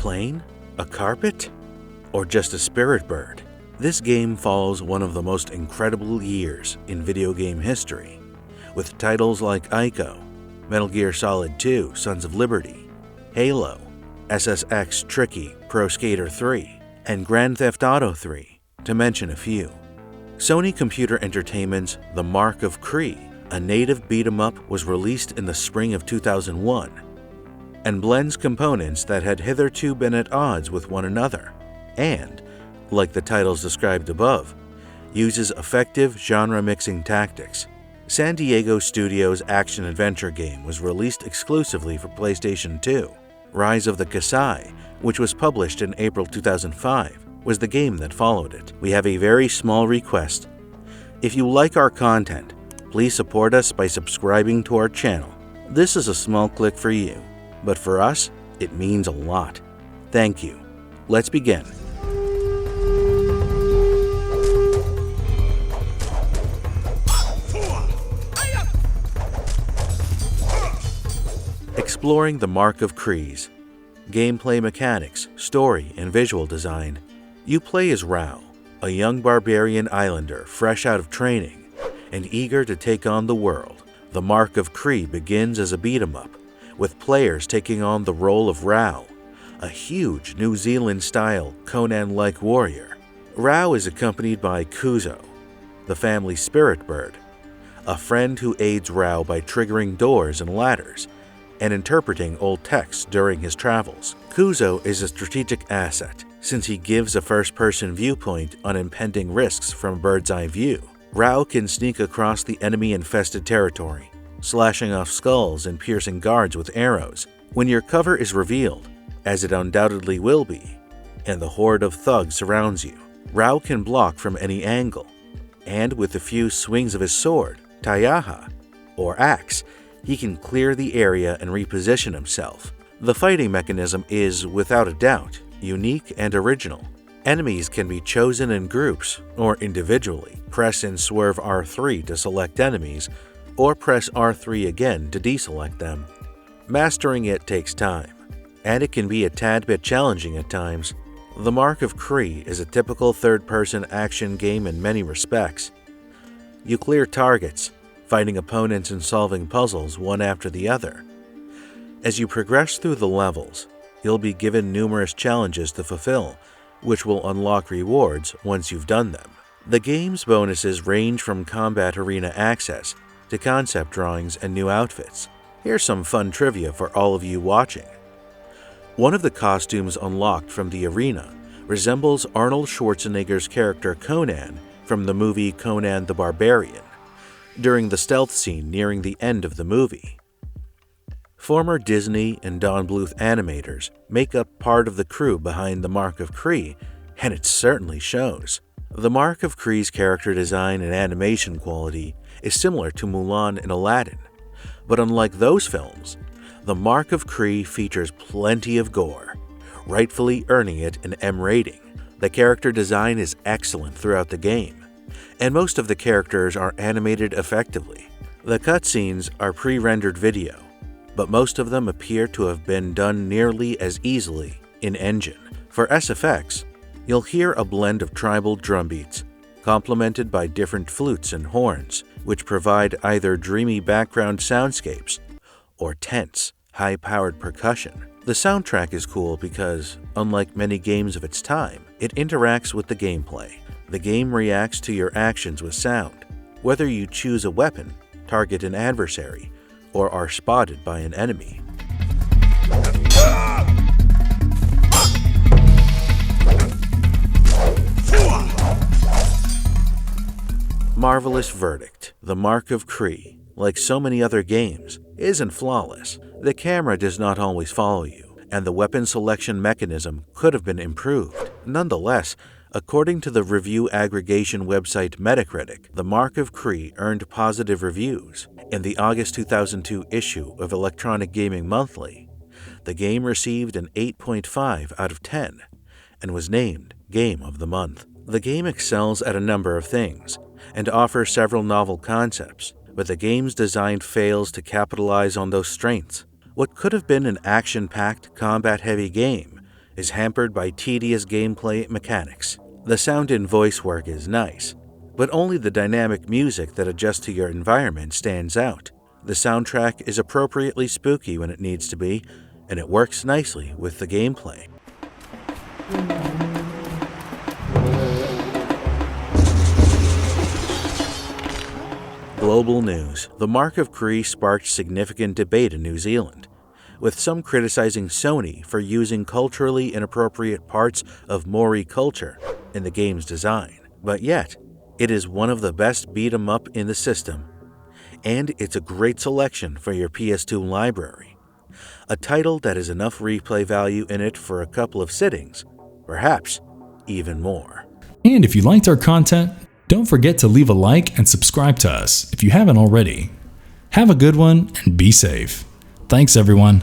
plane? A carpet? Or just a spirit bird? This game follows one of the most incredible years in video game history, with titles like Ico, Metal Gear Solid 2: Sons of Liberty, Halo, SSX Tricky Pro Skater 3, and Grand Theft Auto 3, to mention a few. Sony Computer Entertainment's The Mark of Kree, a native beat-em-up, was released in the spring of 2001, and blends components that had hitherto been at odds with one another, and, like the titles described above, uses effective genre-mixing tactics. San Diego Studios' action-adventure game was released exclusively for PlayStation 2. Rise of the Kasai, which was published in April 2005, was the game that followed it. We have a very small request. If you like our content, please support us by subscribing to our channel. This is a small click for you, but for us, it means a lot. Thank you. Let's begin. Exploring the Mark of Kree. Gameplay mechanics, story, and visual design. You play as Rao, a young barbarian islander fresh out of training and eager to take on the world. The Mark of Kree begins as a beat-em-up, with players taking on the role of Rao, a huge New Zealand-style Conan-like warrior. Rao is accompanied by Kuzo, the family spirit bird, a friend who aids Rao by triggering doors and ladders and interpreting old texts during his travels. Kuzo is a strategic asset, since he gives a first-person viewpoint on impending risks from a bird's-eye view. Rao can sneak across the enemy-infested territory, slashing off skulls and piercing guards with arrows. When your cover is revealed, as it undoubtedly will be, and the horde of thugs surrounds you, Rao can block from any angle, and with a few swings of his sword, Tayaha, or axe, he can clear the area and reposition himself. The fighting mechanism is, without a doubt, unique and original. Enemies can be chosen in groups or individually. Press and swerve R3 to select enemies, or press R3 again to deselect them. Mastering it takes time, and it can be a tad bit challenging at times. The Mark of Kree is a typical third-person action game in many respects. You clear targets, fighting opponents and solving puzzles one after the other. As you progress through the levels, you'll be given numerous challenges to fulfill, which will unlock rewards once you've done them. The game's bonuses range from combat arena access to concept drawings and new outfits. Here's some fun trivia for all of you watching. One of the costumes unlocked from the arena resembles Arnold Schwarzenegger's character Conan from the movie Conan the Barbarian, during the stealth scene nearing the end of the movie. Former Disney and Don Bluth animators make up part of the crew behind the Mark of Kree, and it certainly shows. The Mark of Kree's character design and animation quality is similar to Mulan and Aladdin, but unlike those films, the Mark of Kree features plenty of gore, rightfully earning it an M rating. The character design is excellent throughout the game, and most of the characters are animated effectively. The cutscenes are pre-rendered video, but most of them appear to have been done nearly as easily in-engine. For SFX, you'll hear a blend of tribal drum beats, complemented by different flutes and horns, which provide either dreamy background soundscapes or tense, high-powered percussion. The soundtrack is cool because, unlike many games of its time, it interacts with the gameplay. The game reacts to your actions with sound, whether you choose a weapon, target an adversary, or are spotted by an enemy. Marvelous verdict. The Mark of Kree, like so many other games, isn't flawless. The camera does not always follow you, and the weapon selection mechanism could have been improved. Nonetheless, according to the review aggregation website Metacritic, The Mark of Kree earned positive reviews. In the August 2002 issue of Electronic Gaming Monthly, the game received an 8.5 out of 10 and was named Game of the Month. The game excels at a number of things and offers several novel concepts, but the game's design fails to capitalize on those strengths. What could have been an action-packed, combat-heavy game is hampered by tedious gameplay mechanics. The sound and voice work is nice, but only the dynamic music that adjusts to your environment stands out. The soundtrack is appropriately spooky when it needs to be, and it works nicely with the gameplay. Global news. The Mark of Kree sparked significant debate in New Zealand, with some criticizing Sony for using culturally inappropriate parts of Maori culture in the game's design. But yet, it is one of the best beat-em-up in the system, and it's a great selection for your PS2 library. A title that has enough replay value in it for a couple of sittings, perhaps even more. And if you liked our content, don't forget to leave a like and subscribe to us if you haven't already. Have a good one and be safe. Thanks everyone.